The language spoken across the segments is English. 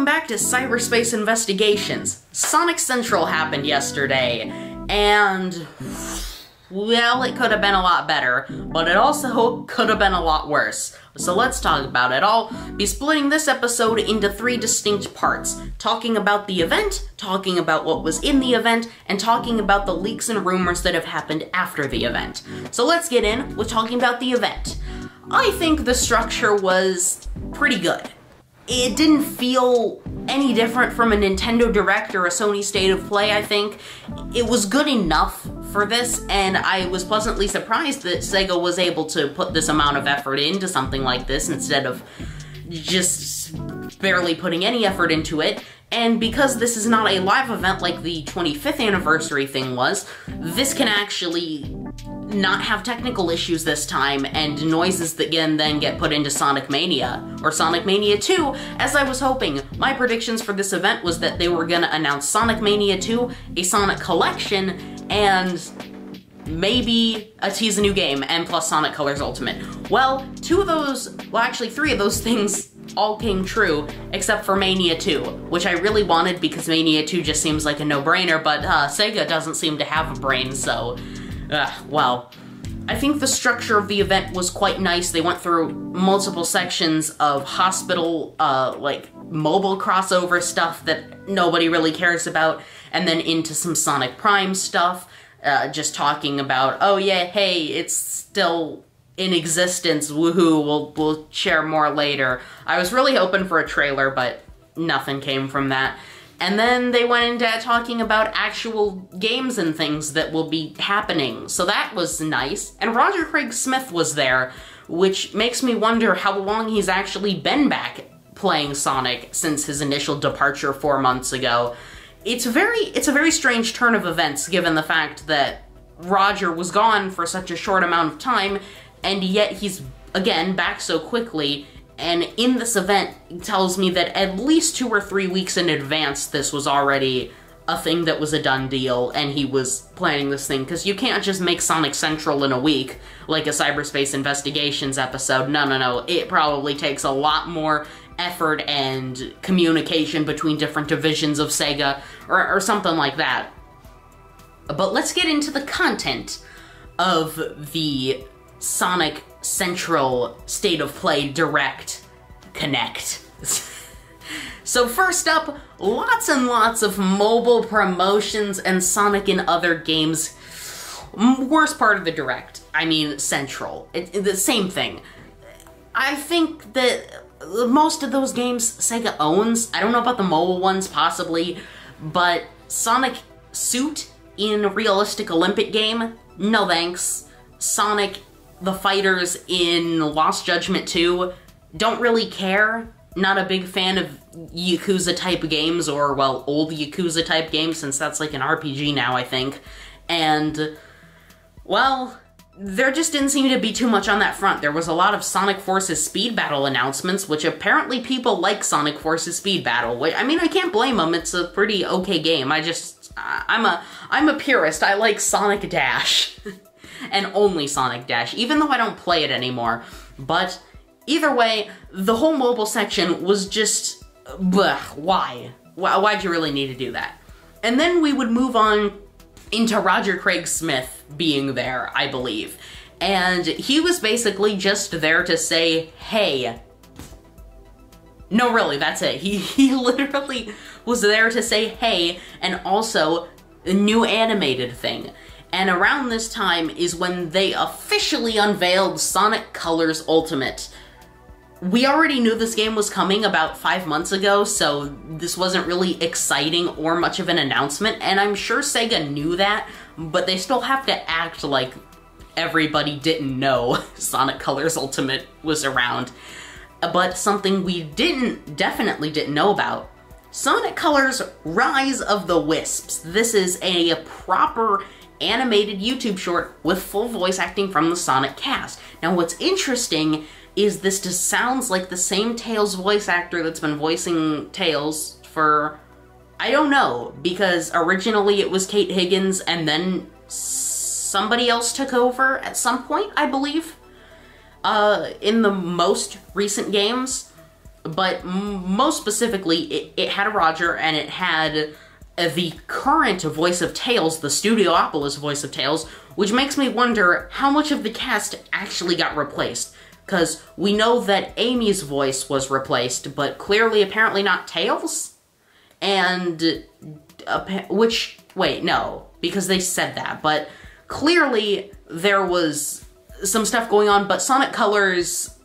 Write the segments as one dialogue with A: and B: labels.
A: back to Cyberspace Investigations. Sonic Central happened yesterday, and, well, it could have been a lot better, but it also could have been a lot worse. So let's talk about it. I'll be splitting this episode into 3 distinct parts, talking about the event, talking about what was in the event, and talking about the leaks and rumors that have happened after the event. So let's get in with talking about the event. I think the structure was pretty good. It didn't feel any different from a Nintendo Direct or a Sony State of Play, I think. It was good enough for this, and I was pleasantly surprised that Sega was able to put this amount of effort into something like this instead of just barely putting any effort into it. And because this is not a live event like the 25th anniversary thing was, this can actually not have technical issues this time, and noises that can then get put into Sonic Mania, or Sonic Mania 2, as I was hoping. My predictions for this event was that they were gonna announce Sonic Mania 2, a Sonic Collection, and maybe a tease a new game, and plus Sonic Colors Ultimate. Well, 3 of those things all came true, except for Mania 2, which I really wanted because Mania 2 just seems like a no-brainer, but Sega doesn't seem to have a brain, so well, I think the structure of the event was quite nice. They went through multiple sections of hospital, like, mobile crossover stuff that nobody really cares about, and then into some Sonic Prime stuff, just talking about, oh yeah, hey, it's still in existence, woohoo, we'll share more later. I was really hoping for a trailer, but nothing came from that. And then they went into talking about actual games and things that will be happening, so that was nice. And Roger Craig Smith was there, which makes me wonder how long he's actually been back playing Sonic since his initial departure 4 months ago. It's a very strange turn of events, given the fact that Roger was gone for such a short amount of time, and yet he's, again, back so quickly. And in this event, it tells me that at least 2 or 3 weeks in advance, this was already a thing that was a done deal, and he was planning this thing, because you can't just make Sonic Central in a week, like a Cyberspace Investigations episode. No, it probably takes a lot more effort and communication between different divisions of Sega, or something like that. But let's get into the content of the Sonic Central State of Play Direct Connect. So first up, lots and lots of mobile promotions and Sonic and other games. Worst part of the Direct, I mean Central. The same thing. I think that most of those games Sega owns. I don't know about the mobile ones, possibly, but Sonic Suit in a realistic Olympic game? No thanks. Sonic the Fighters in Lost Judgment 2, don't really care. Not a big fan of Yakuza-type games, or, well, old Yakuza-type games, since that's like an RPG now, I think. And, well, there just didn't seem to be too much on that front. There was a lot of Sonic Forces Speed Battle announcements, which apparently people like Sonic Forces Speed Battle. I mean, I can't blame them. It's a pretty okay game. I'm a purist. I like Sonic Dash. And only Sonic Dash, even though I don't play it anymore. But either way, the whole mobile section was just, bleh, why? Why'd you really need to do that? And then we would move on into Roger Craig Smith being there, I believe. And he was basically just there to say, hey. No, really, that's it. He literally was there to say, hey, and also a new animated thing. And around this time is when they officially unveiled Sonic Colors Ultimate. We already knew this game was coming about 5 months ago, so this wasn't really exciting or much of an announcement, and I'm sure Sega knew that, but they still have to act like everybody didn't know Sonic Colors Ultimate was around. But something we definitely didn't know about, Sonic Colors Rise of the Wisps. This is a proper animated YouTube short with full voice acting from the Sonic cast. Now what's interesting is this just sounds like the same Tails voice actor that's been voicing Tails for, I don't know, because originally it was Kate Higgins and then somebody else took over at some point, I believe, in the most recent games. but most specifically, it had a Roger, and it had the current voice of Tails, the Studiopolis voice of Tails, which makes me wonder how much of the cast actually got replaced. Because we know that Amy's voice was replaced, but clearly, apparently not Tails? And, wait, no, because they said that, but clearly there was some stuff going on, but Sonic Colors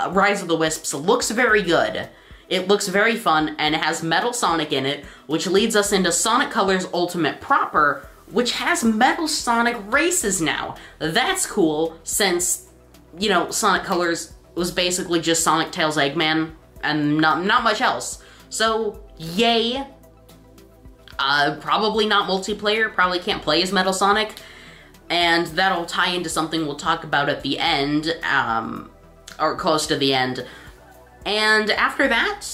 A: Rise of the Wisps looks very good. It looks very fun, and it has Metal Sonic in it, which leads us into Sonic Colors Ultimate proper, which has Metal Sonic races now. That's cool, since, you know, Sonic Colors was basically just Sonic, Tails, Eggman, and not much else. So, yay. Probably not multiplayer, probably can't play as Metal Sonic, and that'll tie into something we'll talk about at the end, or close to the end. And after that,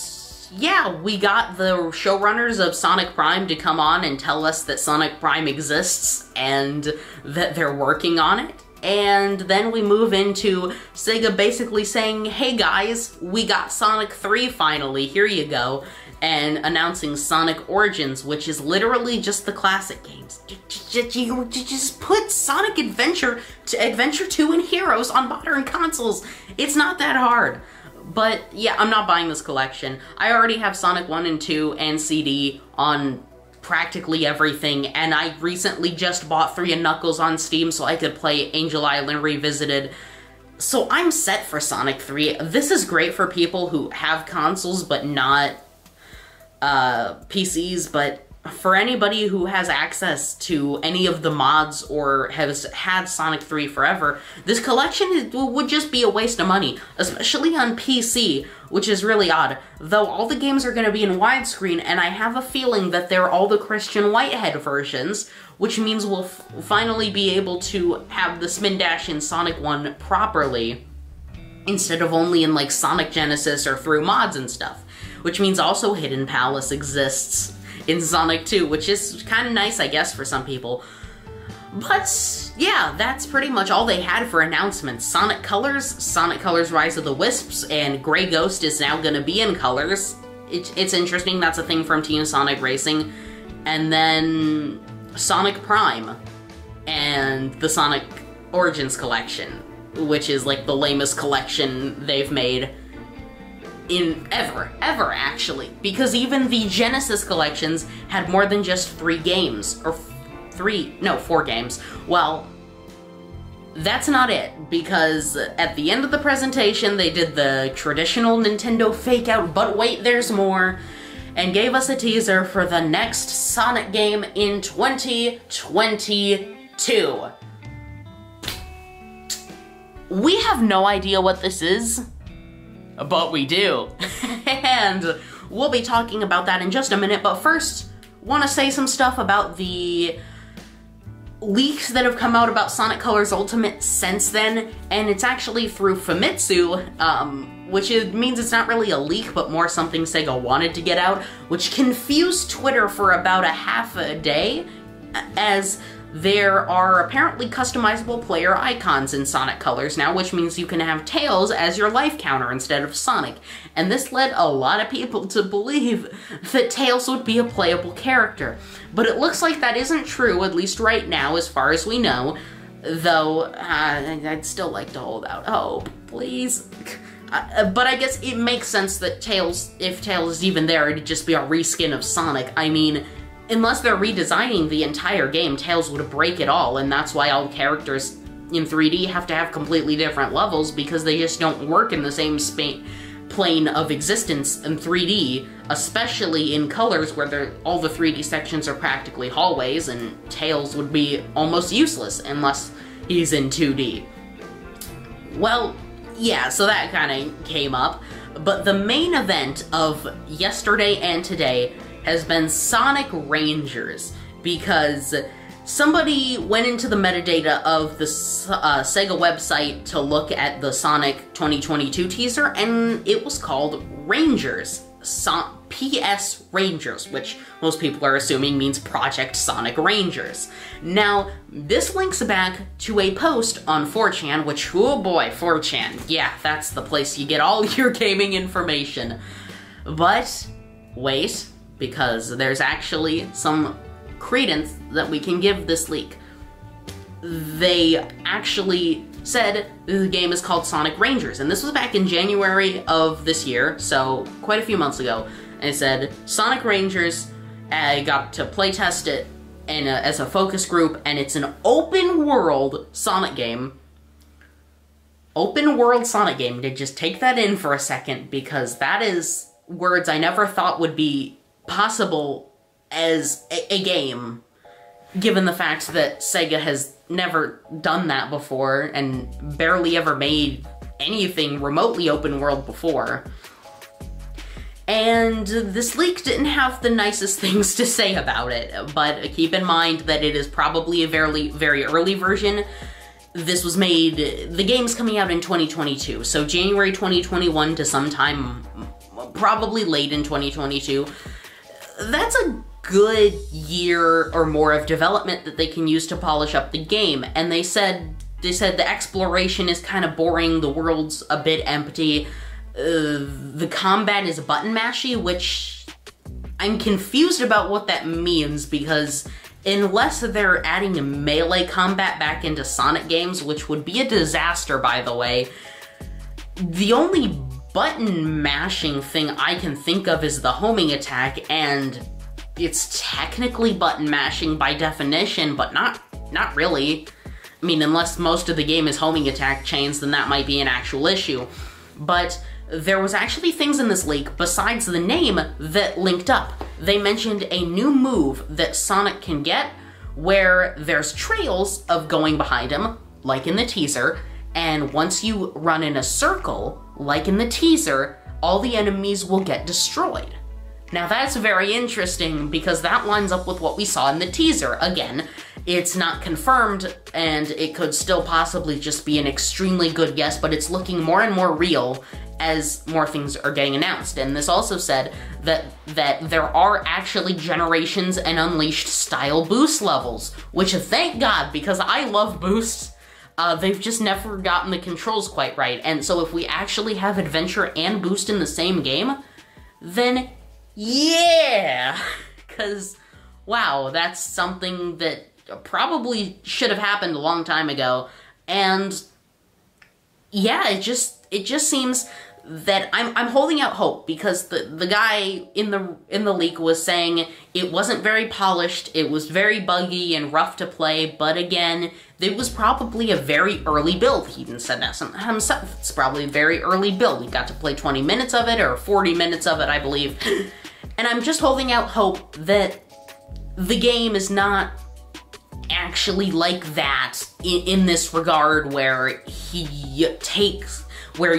A: yeah, we got the showrunners of Sonic Prime to come on and tell us that Sonic Prime exists and that they're working on it. And then we move into Sega basically saying, hey guys, we got Sonic 3 finally, here you go, and announcing Sonic Origins, which is literally just the classic games. You just put Sonic Adventure 2 and Heroes on modern consoles. It's not that hard. But yeah, I'm not buying this collection. I already have Sonic 1 and 2 and CD on practically everything, and I recently just bought 3 and Knuckles on Steam so I could play Angel Island Revisited. So I'm set for Sonic 3. This is great for people who have consoles but not PCs, but for anybody who has access to any of the mods or has had Sonic 3 forever, this collection would just be a waste of money, especially on PC, which is really odd. Though all the games are going to be in widescreen, and I have a feeling that they're all the Christian Whitehead versions, which means we'll finally be able to have the spin dash in Sonic 1 properly, instead of only in like Sonic Genesis or through mods and stuff. Which means also Hidden Palace exists in Sonic 2, which is kind of nice, I guess, for some people. But, yeah, that's pretty much all they had for announcements. Sonic Colors Rise of the Wisps, and Grey Ghost is now gonna be in Colors. It's interesting, that's a thing from Team Sonic Racing. And then Sonic Prime, and the Sonic Origins collection, which is like the lamest collection they've made in ever, actually. Because even the Genesis collections had more than just 3 games, or 4 games. Well, that's not it, because at the end of the presentation, they did the traditional Nintendo fake-out, but wait, there's more, and gave us a teaser for the next Sonic game in 2022. We have no idea what this is, but we do. And we'll be talking about that in just a minute, but first, want to say some stuff about the leaks that have come out about Sonic Colors Ultimate since then, and it's actually through Famitsu, which means it's not really a leak, but more something Sega wanted to get out, which confused Twitter for about a half a day, as there are apparently customizable player icons in Sonic Colors now, which means you can have Tails as your life counter instead of Sonic. And this led a lot of people to believe that Tails would be a playable character. But it looks like that isn't true, at least right now, as far as we know. Though, I'd still like to hold out hope, please. But I guess it makes sense that Tails, if Tails is even there, it'd just be a reskin of Sonic. I mean, unless they're redesigning the entire game, Tails would break it all, and that's why all characters in 3D have to have completely different levels, because they just don't work in the same plane of existence in 3D, especially in Colors, where all the 3D sections are practically hallways, and Tails would be almost useless unless he's in 2D. Well, yeah, so that kind of came up, but the main event of yesterday and today has been Sonic Rangers, because somebody went into the metadata of the Sega website to look at the Sonic 2022 teaser, and it was called Rangers. PS Rangers, which most people are assuming means Project Sonic Rangers. Now, this links back to a post on 4chan, which, oh boy, 4chan, yeah, that's the place you get all your gaming information. But, wait, because there's actually some credence that we can give this leak. They actually said the game is called Sonic Rangers, and this was back in January of this year, so quite a few months ago. And it said, Sonic Rangers, I got to playtest it as a focus group, and it's an open-world Sonic game. Open-world Sonic game. To just take that in for a second, because that is words I never thought would be possible as a game, given the fact that Sega has never done that before, and barely ever made anything remotely open-world before. And this leak didn't have the nicest things to say about it, but keep in mind that it is probably a very, very early version. This was made, the game's coming out in 2022, so January 2021 to sometime probably late in 2022. That's a good year or more of development that they can use to polish up the game, and they said the exploration is kind of boring, the world's a bit empty. The combat is button mashy, which I'm confused about what that means, because unless they're adding melee combat back into Sonic games, which would be a disaster, by the way, the only button mashing thing I can think of is the homing attack, and it's technically button mashing by definition, but not really. I mean, unless most of the game is homing attack chains, then that might be an actual issue. But there was actually things in this leak besides the name that linked up. They mentioned a new move that Sonic can get where there's trails of going behind him, like in the teaser, and once you run in a circle, like in the teaser, all the enemies will get destroyed. Now that's very interesting because that lines up with what we saw in the teaser. Again, it's not confirmed and it could still possibly just be an extremely good guess, but it's looking more and more real as more things are getting announced. And this also said that there are actually Generations and Unleashed style boost levels, which thank God, because I love boosts. They've just never gotten the controls quite right. And so if we actually have Adventure and Boost in the same game, then yeah! Because, wow, that's something that probably should have happened a long time ago. And yeah, it just seems that I'm holding out hope, because the guy in the leak was saying it wasn't very polished, it was very buggy and rough to play, but again, it was probably a very early build. He even said that himself. It's probably a very early build. We got to play 20 minutes of it, or 40 minutes of it, I believe. And I'm just holding out hope that the game is not actually like that in this regard, where he takes, where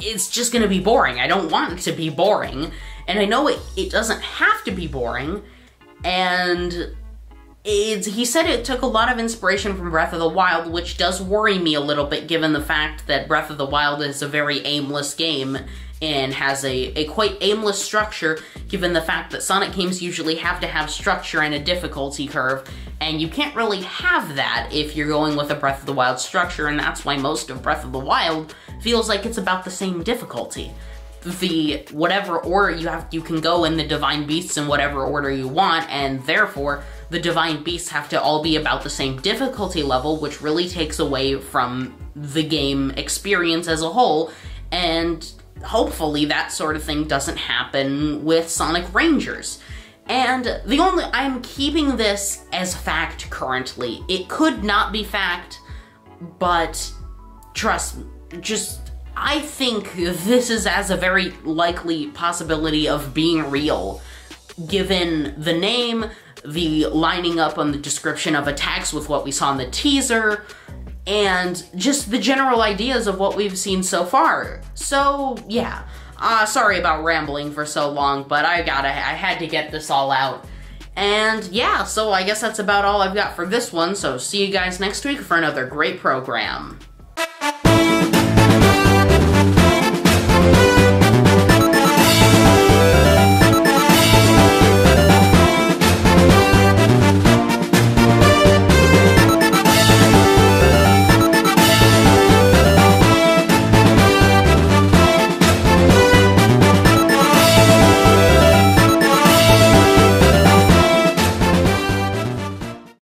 A: it's just gonna be boring. I don't want it to be boring, and I know it doesn't have to be boring, and he said it took a lot of inspiration from Breath of the Wild, which does worry me a little bit given the fact that Breath of the Wild is a very aimless game and has a quite aimless structure, given the fact that Sonic games usually have to have structure and a difficulty curve, and you can't really have that if you're going with a Breath of the Wild structure, and that's why most of Breath of the Wild feels like it's about the same difficulty. The whatever order you can go in the Divine Beasts in whatever order you want, and therefore the Divine Beasts have to all be about the same difficulty level, which really takes away from the game experience as a whole, and hopefully that sort of thing doesn't happen with Sonic Rangers. And I'm keeping this as fact currently. It could not be fact, but trust me, I think this is as a very likely possibility of being real, given the name, the lining up on the description of attacks with what we saw in the teaser, and just the general ideas of what we've seen so far. So, yeah. Sorry about rambling for so long, but I had to get this all out. And yeah, so I guess that's about all I've got for this one, so see you guys next week for another great program.